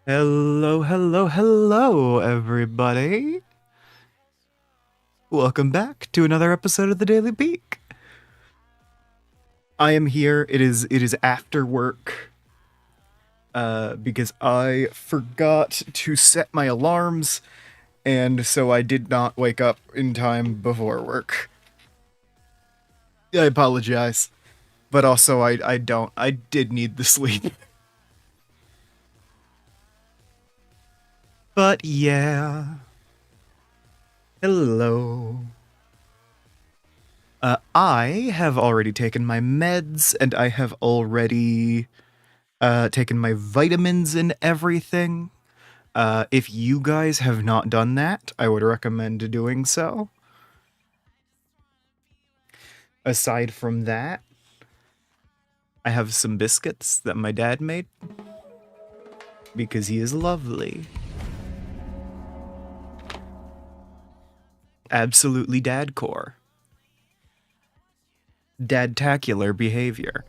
Hello, hello, hello, everybody. Welcome back to another episode of the Daily Beak. I am here. It is after work. Because I forgot to set my alarms, and so I did not wake up in time before work. I apologize. But also I don't. I did need the sleep. But yeah. Hello. I have already taken my meds, and I have already taken my vitamins and everything. If you guys have not done that, I would recommend doing so. Aside from that, I have some biscuits that my dad made because he is lovely. Absolutely dadcore. Dadtacular behavior.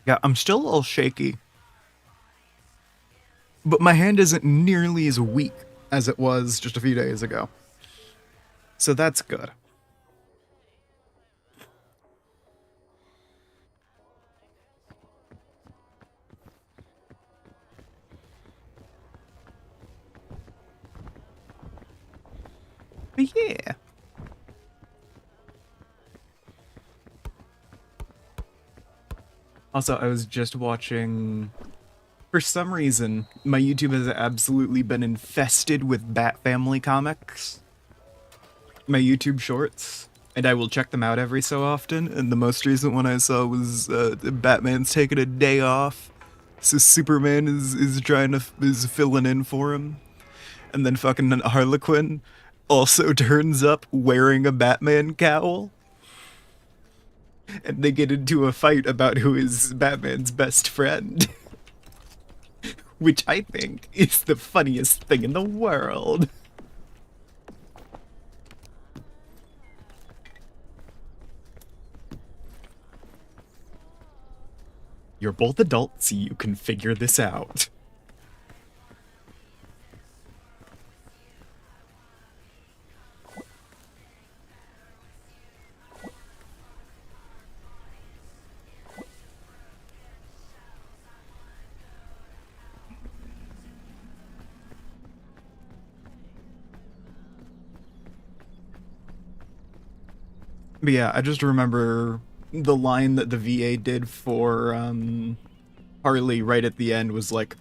Yeah, I'm still a little shaky. But my hand isn't nearly as weak as it was just a few days ago. So that's good. But yeah. Also, I was just watching... For some reason, my YouTube has absolutely been infested with Bat Family comics. My YouTube shorts. And I will check them out every so often. And the most recent one I saw was Batman's taking a day off. So Superman is filling in for him. And then fucking Harlequin also turns up wearing a Batman cowl. And they get into a fight about who is Batman's best friend. Which I think is the funniest thing in the world. You're both adults, so you can figure this out. But yeah, I just remember the line that the VA did for Harley right at the end was like,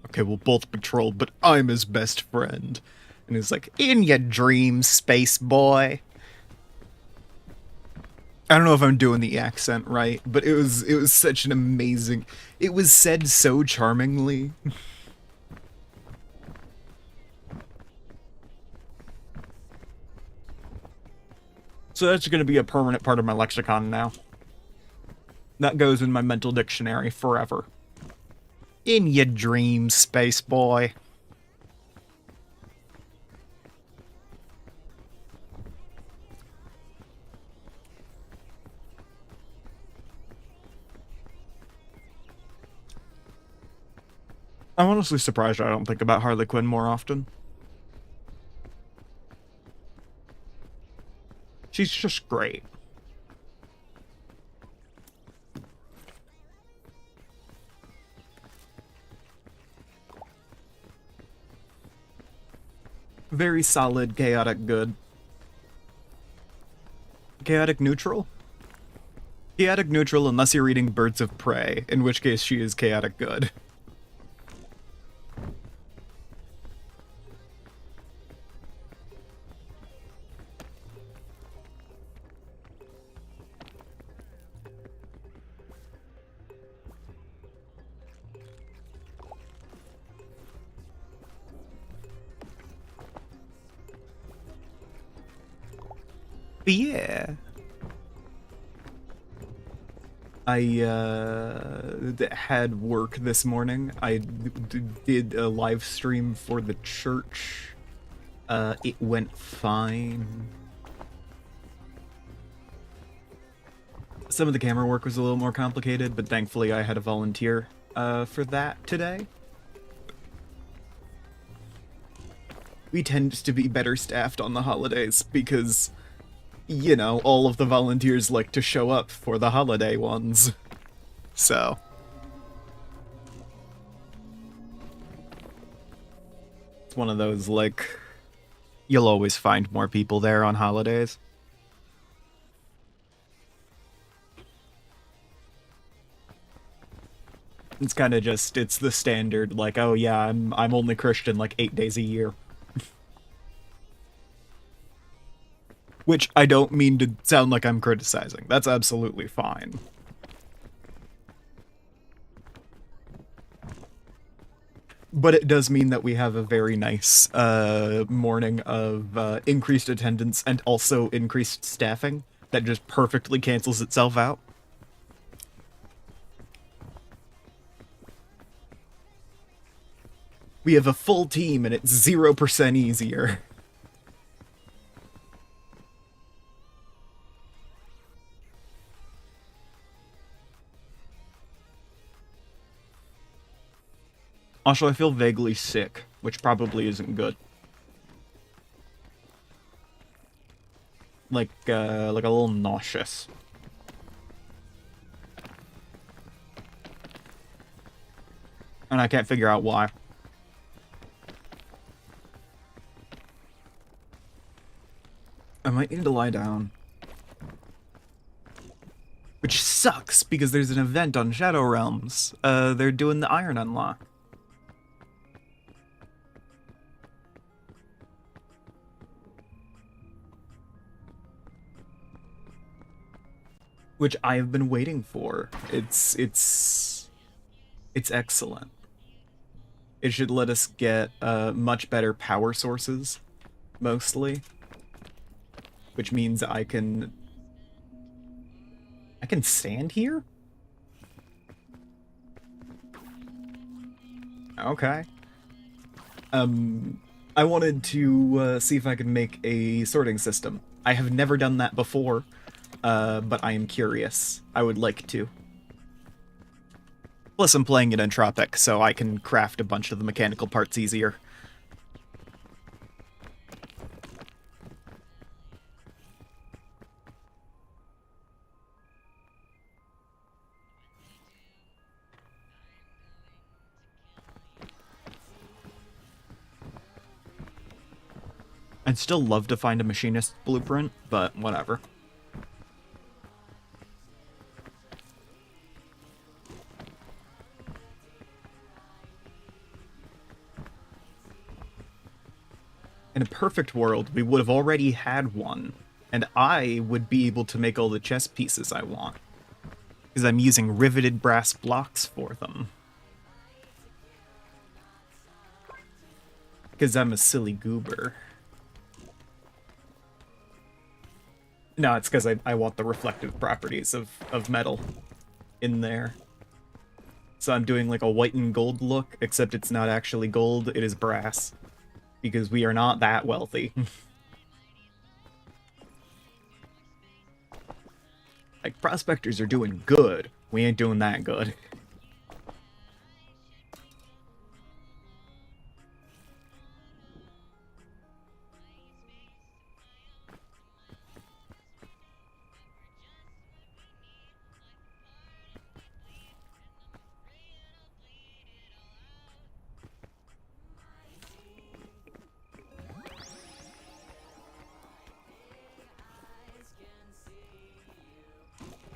okay, we'll both patrol, but I'm his best friend. And he's like, in your dreams, space boy. I don't know if I'm doing the accent right, but it was such an amazing... It was said so charmingly. So that's going to be a permanent part of my lexicon now. That goes in my mental dictionary forever. In your dreams, space boy. I'm honestly surprised I don't think about Harley Quinn more often. She's just great. Very solid, chaotic good. Chaotic neutral? Chaotic neutral unless you're reading Birds of Prey, in which case she is chaotic good. But yeah. I had work this morning. I did a live stream for the church It went fine. Some of the camera work was a little more complicated, but thankfully I had a volunteer for that today. We tend to be better staffed on the holidays because, you know, all of the volunteers like to show up for the holiday ones. So. It's one of those, like, you'll always find more people there on holidays. It's kind of just, it's the standard, like, oh yeah, I'm only Christian like 8 days a year. Which I don't mean to sound like I'm criticizing. That's absolutely fine. But it does mean that we have a very nice morning of increased attendance and also increased staffing that just perfectly cancels itself out. We have a full team and it's 0% easier. Also, I feel vaguely sick, which probably isn't good. Like a little nauseous. And I can't figure out why. I might need to lie down. Which sucks, because there's an event on Shadow Realms. They're doing the Iron Unlock. Which I have been waiting for. It's excellent. It should let us get much better power sources, mostly. Which means I can stand here? Okay. I wanted to see if I could make a sorting system. I have never done that before, but I am curious. I would like to. Plus, I'm playing in Entropic, so I can craft a bunch of the mechanical parts easier. I'd still love to find a machinist blueprint, but whatever. In a perfect world, we would have already had one, and I would be able to make all the chess pieces I want, because I'm using riveted brass blocks for them. Because I'm a silly goober. No, it's because I want the reflective properties of metal in there. So I'm doing like a white and gold look, except it's not actually gold, it is brass. Because we are not that wealthy. Like, prospectors are doing good. We ain't doing that good.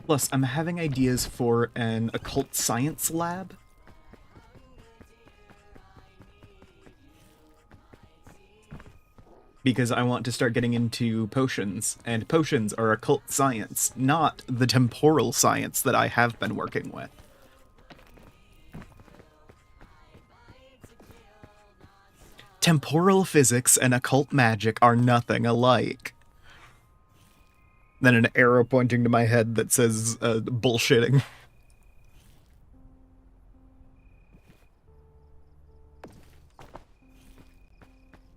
Plus, I'm having ideas for an occult science lab. Because I want to start getting into potions, and potions are occult science, not the temporal science that I have been working with. Temporal physics and occult magic are nothing alike. Then an arrow pointing to my head that says, bullshitting.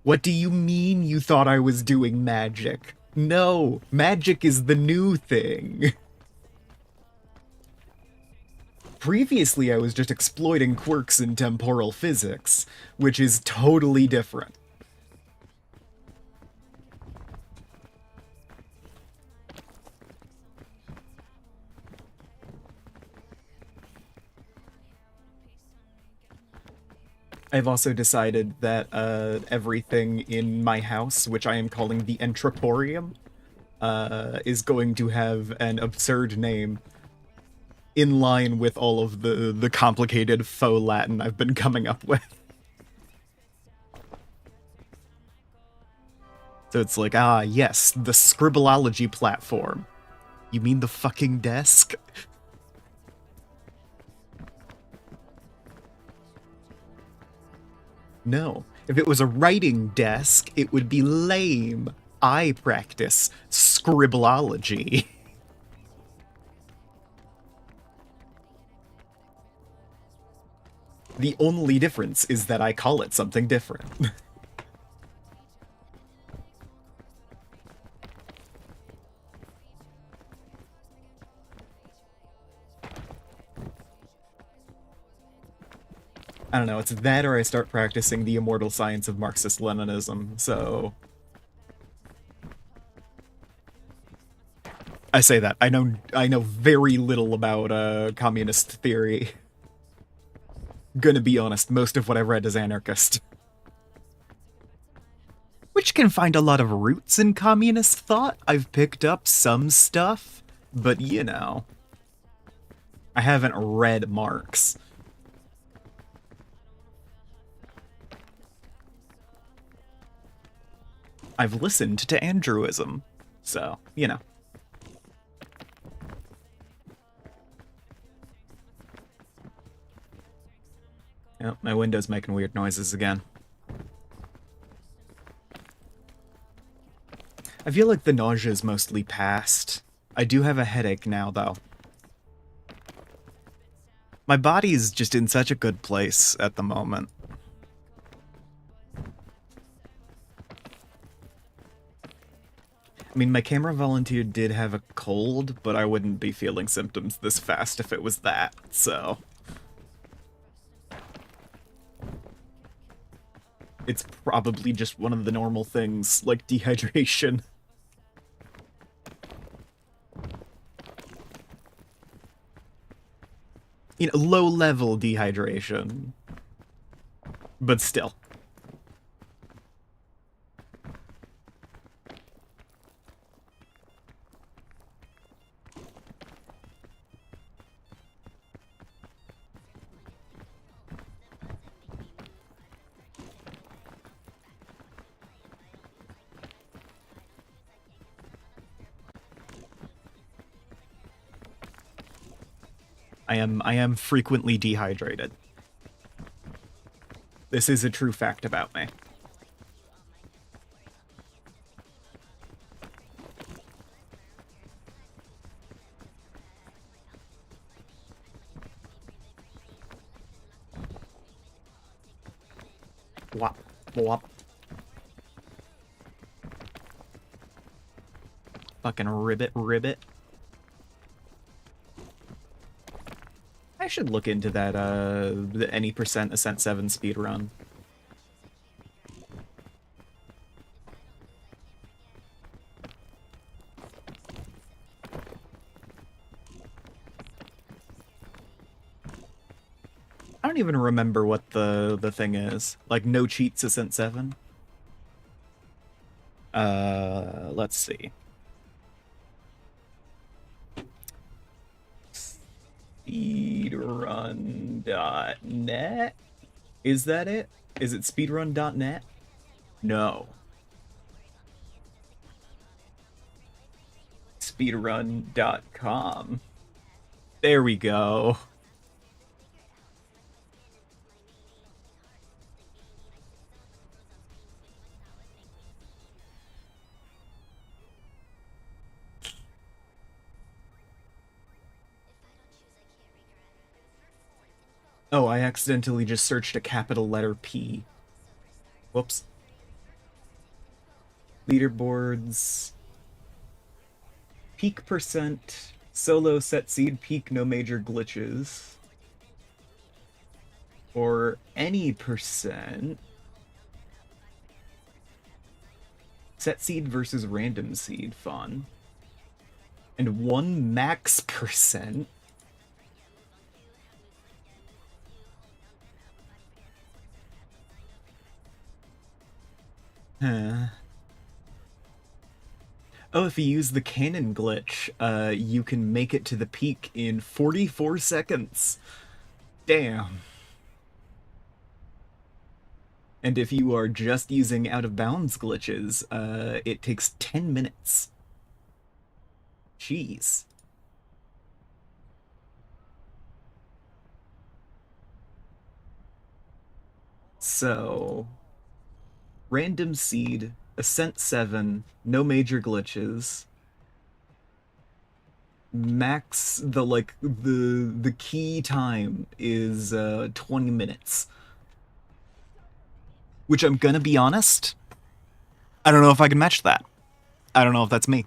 What do you mean you thought I was doing magic? No, magic is the new thing. Previously, I was just exploiting quirks in temporal physics, which is totally different. I've also decided that everything in my house, which I am calling the Entroporium, is going to have an absurd name in line with all of the complicated faux Latin I've been coming up with. So it's like, ah, yes, the Scribbleology platform. You mean the fucking desk? No. If it was a writing desk, it would be lame. I practice Scribbleology. The only difference is that I call it something different. I don't know, it's that or I start practicing the immortal science of Marxist-Leninism, so... I say that. I know very little about communist theory. Gonna be honest, most of what I've read is anarchist. Which can find a lot of roots in communist thought. I've picked up some stuff, but you know. I haven't read Marx. I've listened to Andrewism, so, you know. Oh, my window's making weird noises again. I feel like the nausea is mostly past. I do have a headache now, though. My body is just in such a good place at the moment. I mean, my camera volunteer did have a cold, but I wouldn't be feeling symptoms this fast if it was that, so... It's probably just one of the normal things, like dehydration. You know, low-level dehydration. But still. I am frequently dehydrated. This is a true fact about me. Wop, wop. Fucking ribbit, ribbit. I should look into that, the any percent Ascent 7 speedrun. I don't even remember what the thing is. Like, no cheats Ascent 7? Let's see. Speedrun.net? Is that it? Is it speedrun.net? No. Speedrun.com. There we go. Oh, I accidentally just searched a capital letter P. Whoops. Leaderboards. Peak percent. Solo set seed peak no major glitches. Or any percent. Set seed versus random seed, fun. And 1 max percent. Huh. Oh, if you use the cannon glitch, you can make it to the peak in 44 seconds. Damn. And if you are just using out-of-bounds glitches, it takes 10 minutes. Jeez. So, random seed, ascent 7, no major glitches. Max the key time is 20 minutes. Which I'm gonna be honest, I don't know if I can match that. I don't know if that's me.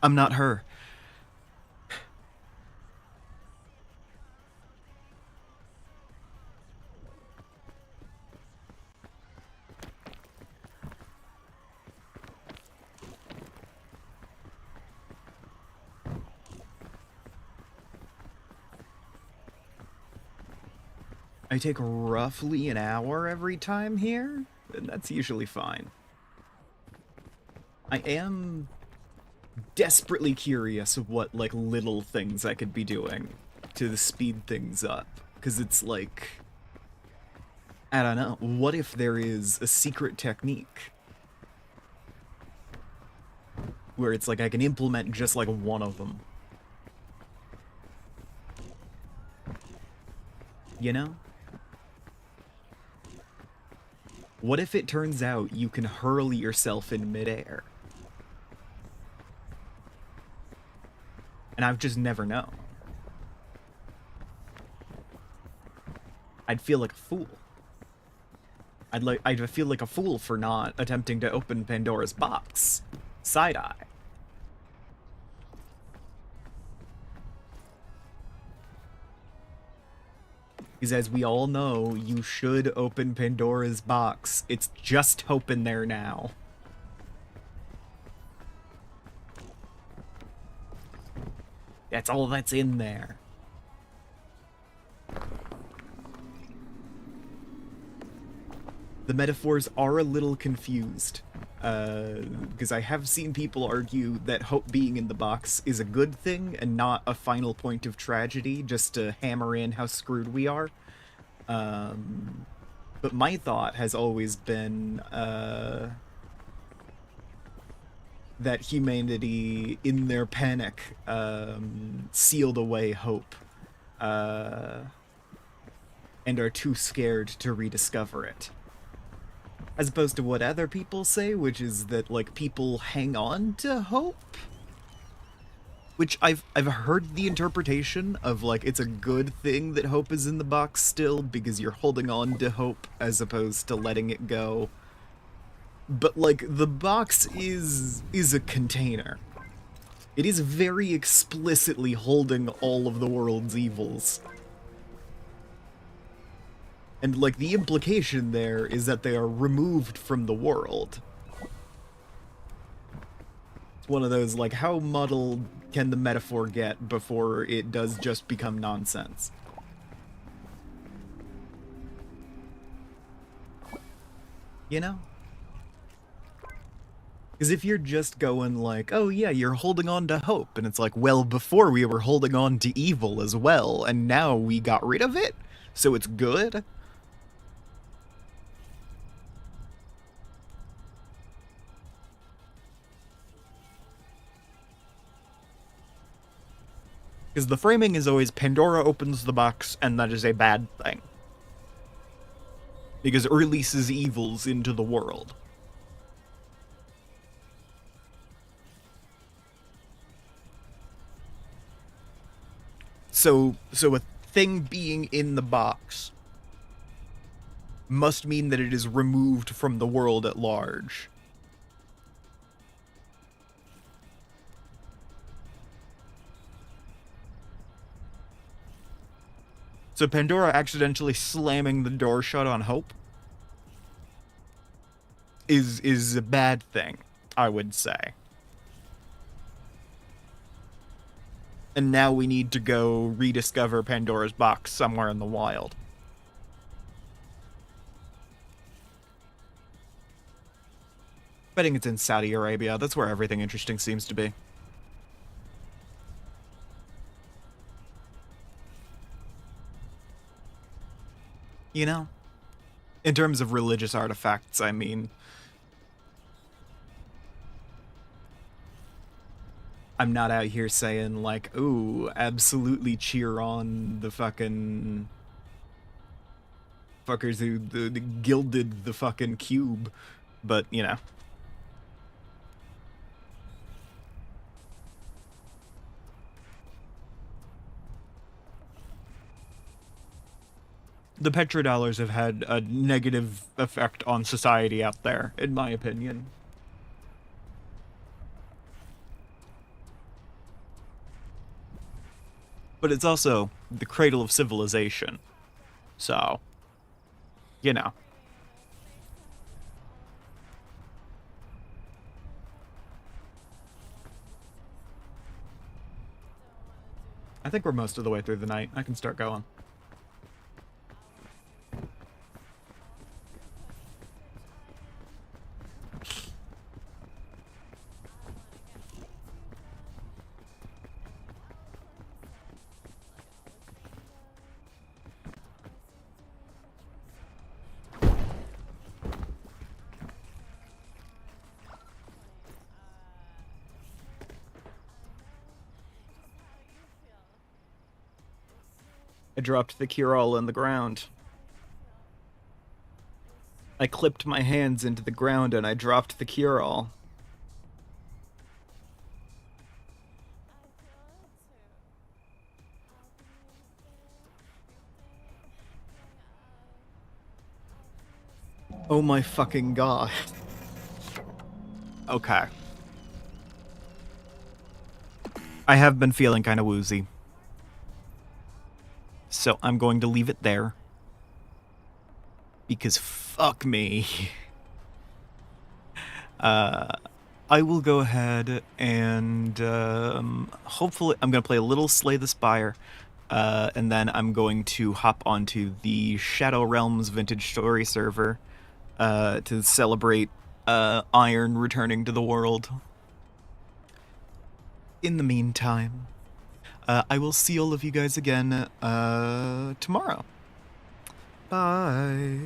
I'm not her. I take roughly an hour every time here, and that's usually fine. I am desperately curious of what, like, little things I could be doing to speed things up. Because it's like, I don't know, what if there is a secret technique where it's like I can implement just like one of them? You know? What if it turns out you can hurl yourself in midair? And I've just never known. I'd feel like a fool. I'd feel like a fool for not attempting to open Pandora's box. Side-eye. Because as we all know, you should open Pandora's box. It's just hope in there now. That's all that's in there. The metaphors are a little confused. Because I have seen people argue that hope being in the box is a good thing and not a final point of tragedy, just to hammer in how screwed we are. But my thought has always been that humanity, in their panic, sealed away hope, and are too scared to rediscover it. As opposed to what other people say, which is that, like, people hang on to hope? Which I've heard the interpretation of, like, it's a good thing that hope is in the box still, because you're holding on to hope as opposed to letting it go. But, like, the box is a container. It is very explicitly holding all of the world's evils. And, like, the implication there is that they are removed from the world. It's one of those, like, how muddled can the metaphor get before it does just become nonsense? You know? Because if you're just going like, oh yeah, you're holding on to hope, and it's like, well, before we were holding on to evil as well, and now we got rid of it, so it's good? Because the framing is always Pandora opens the box, and that is a bad thing. Because it releases evils into the world. So a thing being in the box must mean that it is removed from the world at large. So Pandora accidentally slamming the door shut on Hope is a bad thing, I would say. And now we need to go rediscover Pandora's box somewhere in the wild. Betting it's in Saudi Arabia. That's where everything interesting seems to be. You know? In terms of religious artifacts, I mean, I'm not out here saying, like, ooh, absolutely cheer on the fucking fuckers who the gilded the fucking cube, but, you know. The petrodollars have had a negative effect on society out there, in my opinion. But it's also the cradle of civilization. So, you know. I think we're most of the way through the night. I can start going. I dropped the cure-all in the ground. I clipped my hands into the ground and I dropped the cure-all. Oh my fucking god. Okay. I have been feeling kind of woozy. So I'm going to leave it there. Because fuck me. I will go ahead and hopefully I'm going to play a little Slay the Spire. And then I'm going to hop onto the Shadow Realms Vintage Story server to celebrate Iron returning to the world. In the meantime, I will see all of you guys again tomorrow. Bye.